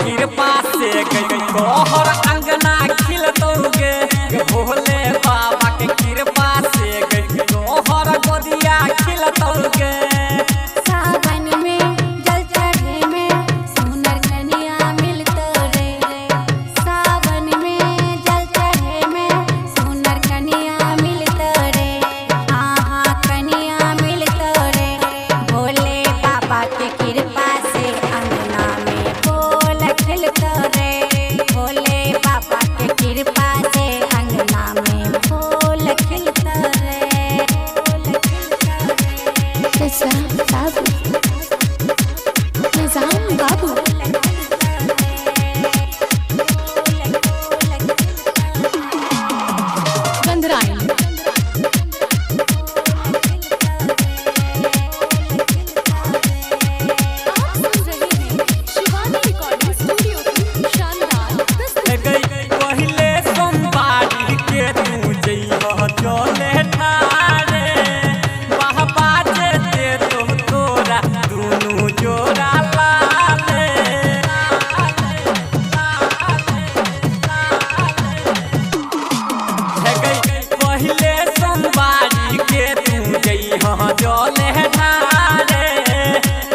कृपा से तोहर अंगना खिलतौगे भोले बाबा के कृपा से तोहर गोदिया खिलतौगे। सावन में जल चढ़े में सुनर कन्या मिलतो रे। सावन में जल चढ़े में सुनर कन्या मिलतो रे। हाँ कन्या मिलतो रे। भोले बाबा के कृपा से अंगना में फूल खिलतो रे। भोले बाबा के कृपा से अंगना में फूल खिलतो रे। निजाम बाबू गंधराइन शिवानी रिकॉर्डिंग स्टूडियो की शानदार पहले सोमवारी के तू जइह चले ठारे बाबा जे तो तोरा दुनू जोड़ा लाले। पहले सोमवारी के तू जइह चले ठारे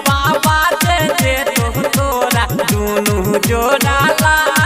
बाबा जे तो तोरा दुनू जोड़ा लाले।